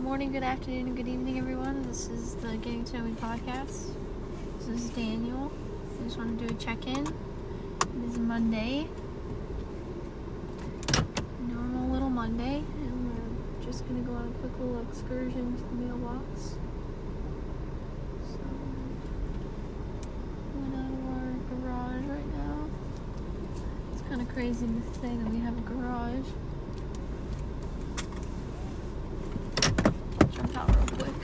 Good morning, good afternoon, and good evening, everyone. This is the Getting to Know Me podcast. This is Daniel. I just want to do a check-in. It is Monday. Normal little Monday. And we're just going to go on a quick little excursion to the mailbox. So, went out of our garage right now. It's kind of crazy to say that we have a garage. Jump out real quick.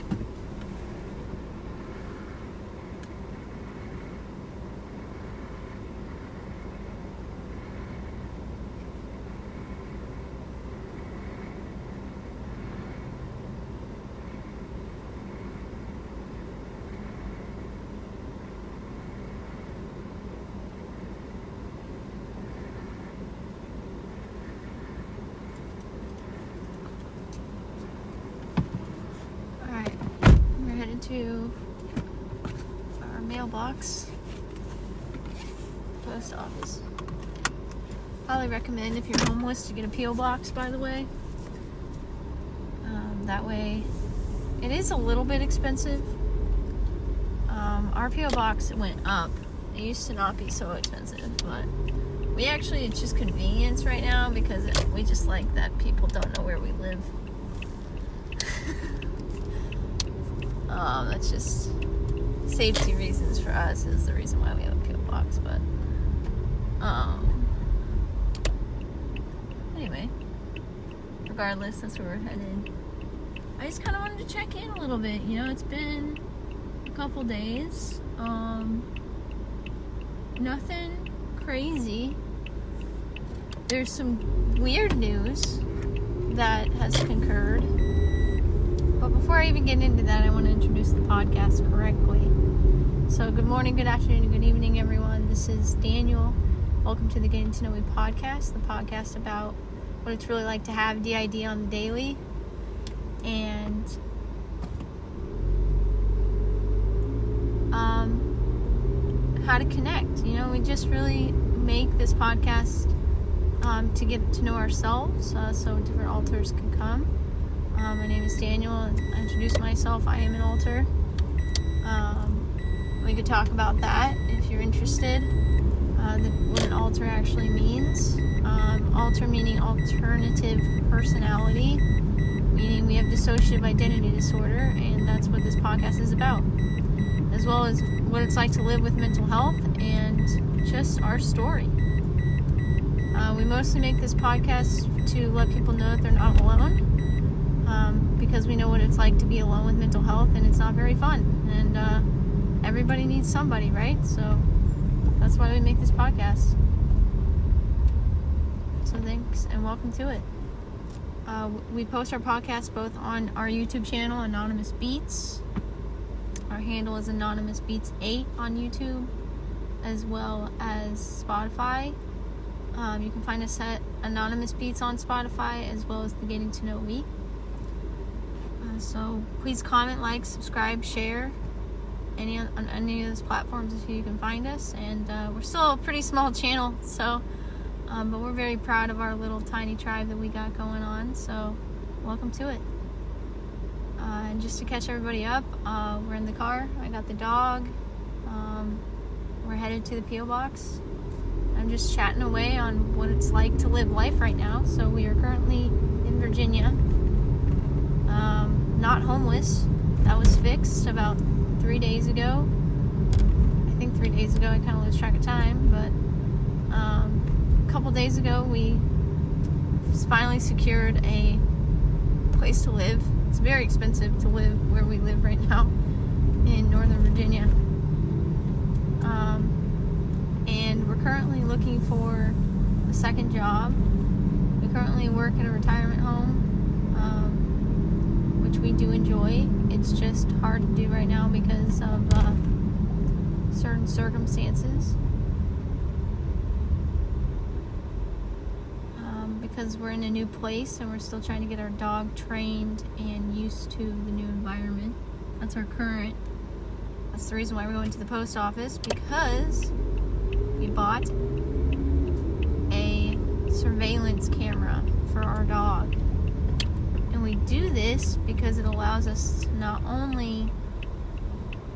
To our mailbox, post office. Highly recommend if you're homeless to get a P.O. box, by the way. That way, it is a little bit expensive. Our P.O. box went up. It used to not be so expensive, but it's just convenience right now because we just like that people don't know where we live. That's just safety reasons for us is the reason why we have a P.O. box, but anyway, regardless, that's where we're headed. I just kind of wanted to check in a little bit. It's been a couple days. Nothing crazy. There's some weird news that has concurred. But before I even get into that, I want to introduce the podcast correctly. So good morning, good afternoon, and good evening, everyone. This is Daniel. Welcome to the Getting to Know Me podcast, the podcast about what it's really like to have DID on the daily and how to connect. We just really make this podcast to get to know ourselves so different alters can come. My name is Daniel. I introduced myself. I am an alter. We could talk about that if you're interested. What an alter actually means. Alter meaning alternative personality, meaning we have dissociative identity disorder, and that's what this podcast is about, as well as what it's like to live with mental health and just our story. We mostly make this podcast to let people know that they're not alone. Because we know what it's like to be alone with mental health, and it's not very fun. And everybody needs somebody, right? So that's why we make this podcast. So thanks and welcome to it. We post our podcast both on our YouTube channel, Anonymous Beats. Our handle is Anonymous Beats 8 on YouTube, as well as Spotify. You can find us at Anonymous Beats on Spotify, as well as the Getting to Know Me. So please comment, like, subscribe, share on any of those platforms if you can find us. And we're still a pretty small channel, so but we're very proud of our little tiny tribe that we got going on. So welcome to it. And just to catch everybody up, we're in the car. I got the dog. We're headed to the P.O. box. I'm just chatting away on what it's like to live life right now. So we are currently in Virginia. Not homeless. That was fixed about 3 days ago. I think 3 days ago. I kind of lose track of time, but a couple days ago we finally secured a place to live. It's very expensive to live where we live right now in Northern Virginia. And we're currently looking for a second job. We currently work at a retirement home, which we do enjoy. It's just hard to do right now because of certain circumstances. Because we're in a new place and we're still trying to get our dog trained and used to the new environment. That's the reason why we're going to the post office, because we bought a surveillance camera for our dog. And we do this this because it allows us to not only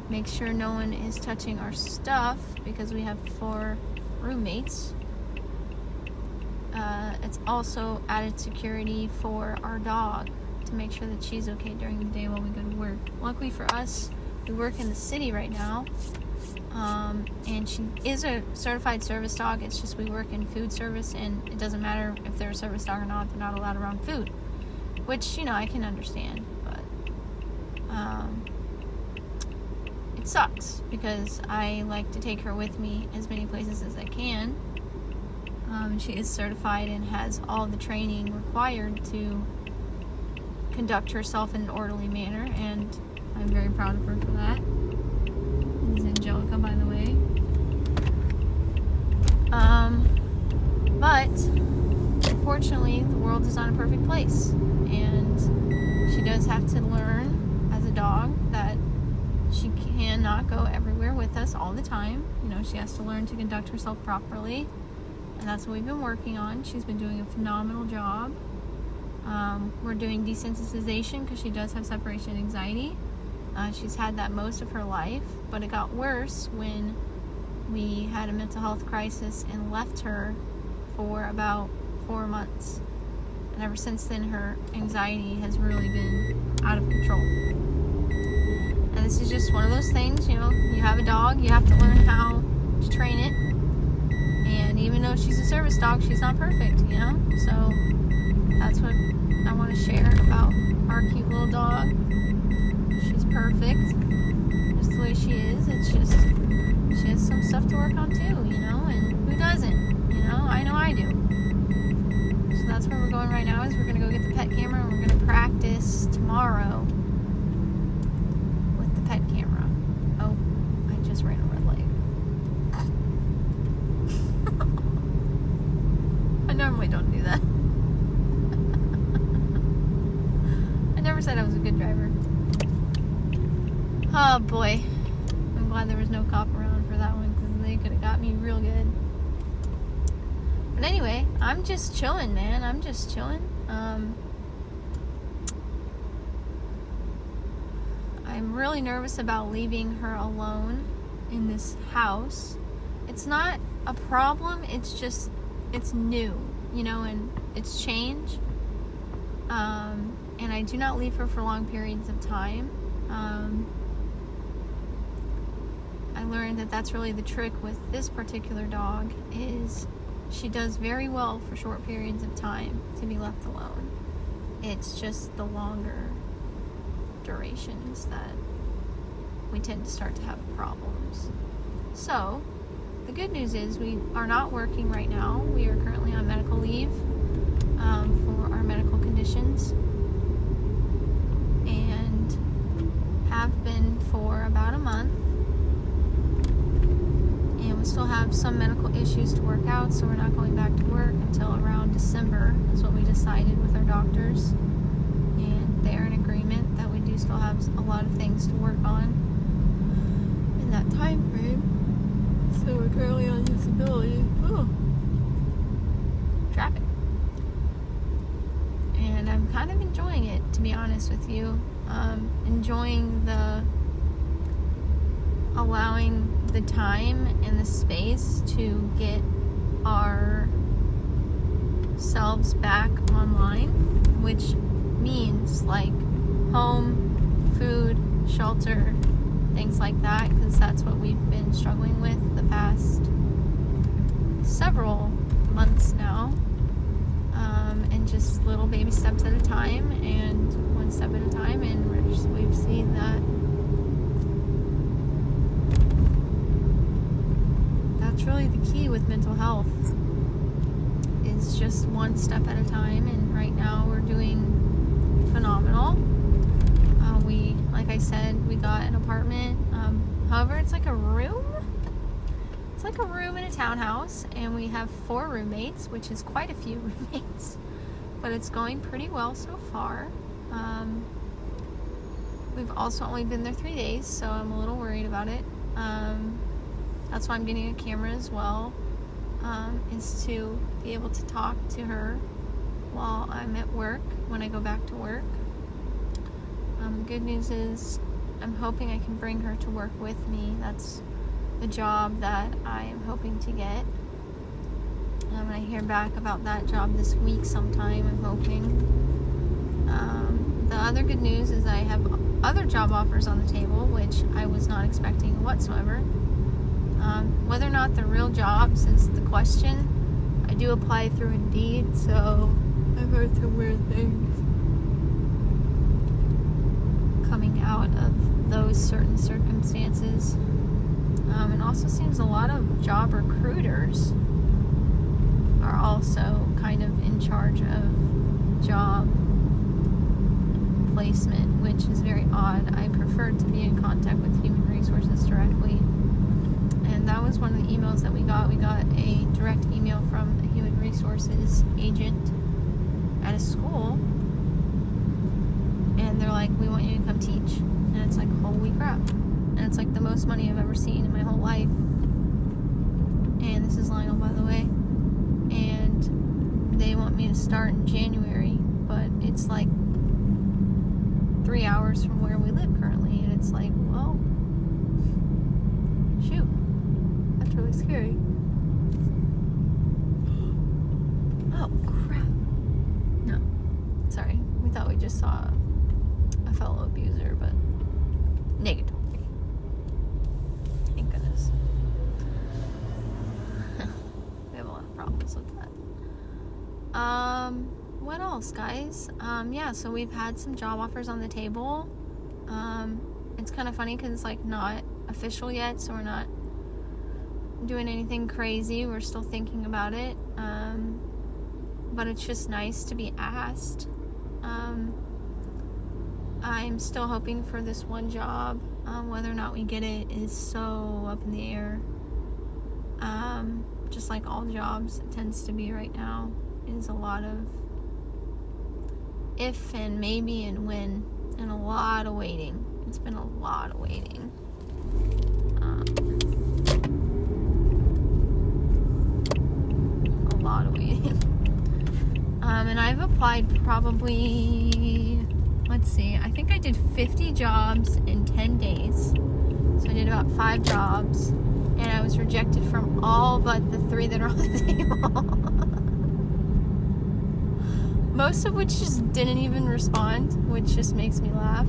make sure no one is touching our stuff, because we have 4 roommates. It's also added security for our dog to make sure that she's okay during the day while we go to work. Luckily for us, we work in the city right now, and she is a certified service dog. It's just we work in food service, and it doesn't matter if they're a service dog or not, they're not allowed around food, which, I can understand, but it sucks because I like to take her with me as many places as I can. She is certified and has all the training required to conduct herself in an orderly manner, and I'm very proud of her for that. This is Angelica, by the way. But unfortunately, the world is not a perfect place, and she does have to learn as a dog that she cannot go everywhere with us all the time. She has to learn to conduct herself properly, and that's what we've been working on. She's been doing a phenomenal job. We're doing desensitization because she does have separation anxiety. She's had that most of her life, but it got worse when we had a mental health crisis and left her for about 4 months. And ever since then, her anxiety has really been out of control. And this is just one of those things, you have a dog, you have to learn how to train it. And even though she's a service dog, she's not perfect, So that's what I want to share about our cute little dog. She's perfect, just the way she is. It's just, she has some stuff to work on too, and who doesn't? I know I do. So that's where we're going right now, is we're going to go get the pet camera, and we're going to practice tomorrow with the pet camera. Oh, I just ran a red light. I normally don't do that. I never said I was a good driver. Oh boy, I'm glad there was no cop around for that one, because they could have got me real good. But anyway, I'm just chilling, man. I'm just chilling. I'm really nervous about leaving her alone in this house. It's not a problem, it's just, it's new, and it's change. And I do not leave her for long periods of time. I learned that that's really the trick with this particular dog, is she does very well for short periods of time to be left alone. It's just the longer durations that we tend to start to have problems. So, the good news is we are not working right now. We are currently on medical leave for our medical conditions, and have been for about a month. And we still have some medical issues to work out, so we're not going back to work until around December, is what we decided with our doctors. And they're in agreement that we do still have a lot of things to work on in that time frame. So we're currently on disability. Ooh. Traffic. And I'm kind of enjoying it, to be honest with you. Enjoying allowing the time and the space to get our selves back online, which means like home, food, shelter, things like that, because that's what we've been struggling with the past several months now. And just little baby steps at a time, and one step at a time, and we've seen that that's really the key with mental health, is just one step at a time. And right now we're doing phenomenal. Like I said, we got an apartment. However, it's like a room. It's like a room in a townhouse, and we have 4 roommates, which is quite a few roommates, but it's going pretty well so far. We've also only been there 3 days, so I'm a little worried about it. That's why I'm getting a camera as well, is to be able to talk to her while I'm at work, when I go back to work. The good news is I'm hoping I can bring her to work with me. That's the job that I am hoping to get. I'm going to hear back about that job this week sometime, I'm hoping. The other good news is I have other job offers on the table, which I was not expecting whatsoever. Whether or not they're real jobs is the question. I do apply through Indeed, so I've heard some weird things coming out of those certain circumstances. It also seems a lot of job recruiters are also kind of in charge of job placement, which is very odd. I prefer to be in contact with human resources directly. And that was one of the emails that we got. We got a direct email from a human resources agent at a school. And they're like, we want you to come teach. And it's like, holy crap. And it's like the most money I've ever seen in my whole life. And this is Lionel, by the way. And they want me to start in January. But it's like 3 hours from where we live currently. And it's like, well, shoot. That's really scary. Oh, crap. No. Sorry. We thought we just saw a fellow abuser, but negatory. Thank goodness. We have a lot of problems with that. What else, guys? Yeah, so we've had some job offers on the table. It's kind of funny because it's like not official yet, so we're not doing anything crazy. We're still thinking about it. But it's just nice to be asked. I'm still hoping for this one job. Whether or not we get it is so up in the air. Just like all jobs, it tends to be right now, is a lot of if and maybe and when, and a lot of waiting. It's been a lot of waiting. A lot of waiting. And I've applied probably, let's see, I think I did 50 jobs in 10 days. So I did about 5 jobs, and I was rejected from all but the 3 that are on the table. Most of which just didn't even respond, which just makes me laugh.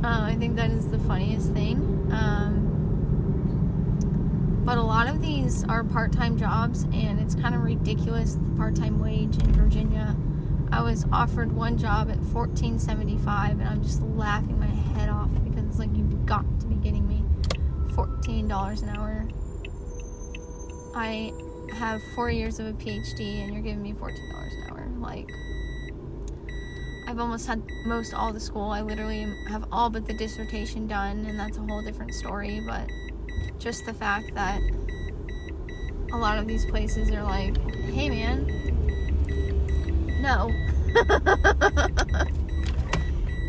I think that is the funniest thing. But a lot of these are part-time jobs, and it's kind of ridiculous, the part-time wage in Virginia. I was offered one job at $14.75, and I'm just laughing my head off because it's like, you've got to be kidding me. $14 an hour. I have 4 years of a PhD, and you're giving me $14 an hour. Like, I've almost had most all the school. I literally have all but the dissertation done, and that's a whole different story. But just the fact that a lot of these places are like, hey man, no.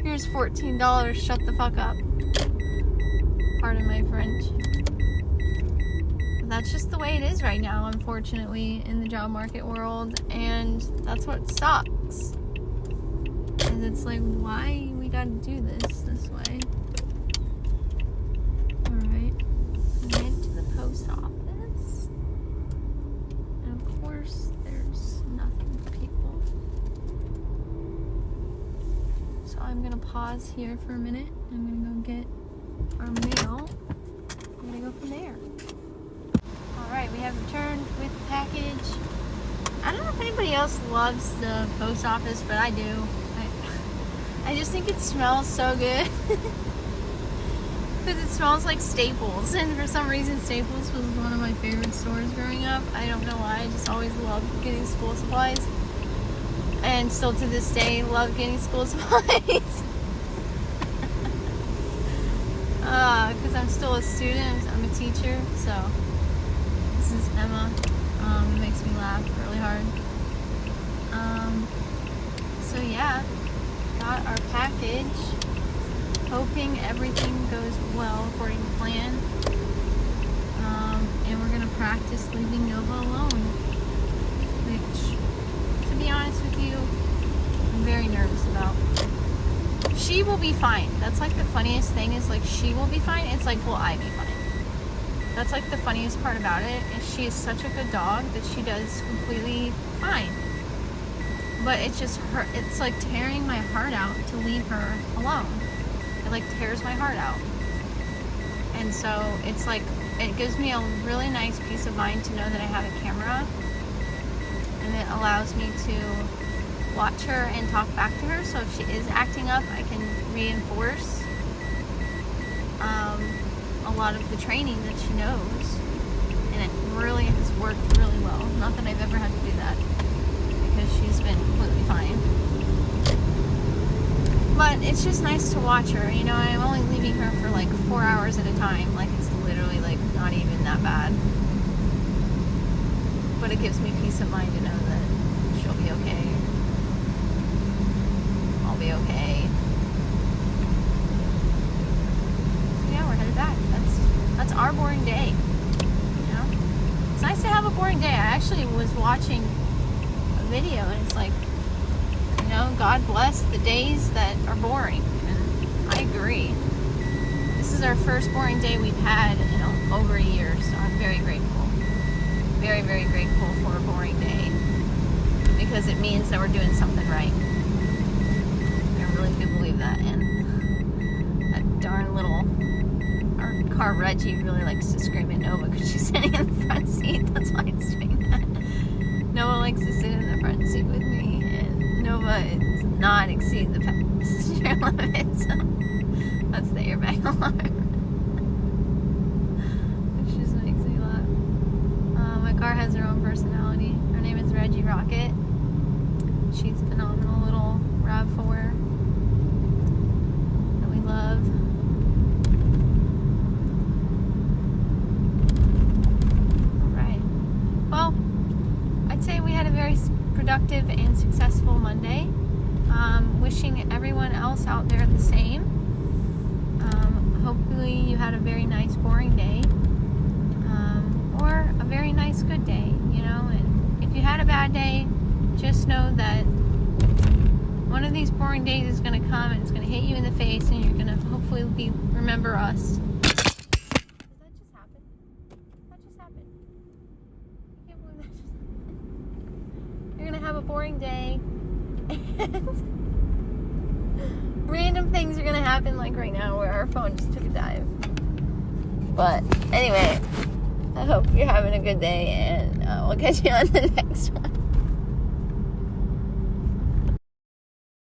Here's $14, shut the fuck up. Pardon my French. But that's just the way it is right now, unfortunately, in the job market world, and that's what sucks. And it's like, why we gotta do this way? Alright, I went to the post office, and of course there's nothing for people. So I'm gonna pause here for a minute. I'm gonna go get our mail. I'm gonna go from there. Alright, we have returned with the package. I don't know if anybody else loves the post office, but I do. I just think it smells so good. Because it smells like Staples. And for some reason, Staples was one of my favorite stores growing up. I don't know why. I just always loved getting school supplies. And still to this day, love getting school supplies. Because I'm still a student. I'm a teacher. So, this is Emma. It makes me laugh really hard. So yeah. Got our package, hoping everything goes well according to plan, and we're going to practice leaving Nova alone, which, to be honest with you, I'm very nervous about. she will be fine. That's like the funniest thing is like she will be fine. It's like, will I be fine? That's like the funniest part about it. Is she is such a good dog that she does completely fine. But it's just her. It's like tearing my heart out to leave her alone. It like tears my heart out. And so it's like, it gives me a really nice peace of mind to know that I have a camera, and it allows me to watch her and talk back to her. So if she is acting up, I can reinforce a lot of the training that she knows, and it really has worked really well. Not that I've ever had to do that, because she's been completely fine. But it's just nice to watch her, you know. I'm only leaving her for like 4 hours at a time. Like, it's literally like not even that bad. But it gives me peace of mind to know that she'll be okay. I'll be okay. So yeah, we're headed back. That's our boring day. You know? It's nice to have a boring day. I actually was watching a video, and it's like, you know, God bless the days that are boring. And I agree. This is our first boring day we've had in over a year, so I'm very grateful. Very, very grateful for a boring day, because it means that we're doing something right. I really do believe that. And that darn little, our car Reggie really likes to scream at Nova because she's sitting in the front seat. That's why it's doing that. Noah likes to sit in the front seat with me, and Nova does not exceed the passenger limit, so that's the airbag alarm. Which just makes me laugh. My car has her own personality. Her name is Reggie Rocket. She's a phenomenal little RAV4 that we love. Alright. Well, I'd say we had a very productive and successful Monday. Wishing everyone else out there the same. Hopefully you had a very nice boring day, or a very nice good day, you know. And if you had a bad day, just know that one of these boring days is going to come, and it's going to hit you in the face, and you're going to hopefully remember us. Did that just happen? That just happened. I can't believe that just happened. You're going to have a boring day, and random things are going to happen, like right now where our phone just took a dive. But anyway, I hope you're having a good day, and we'll catch you on the next one.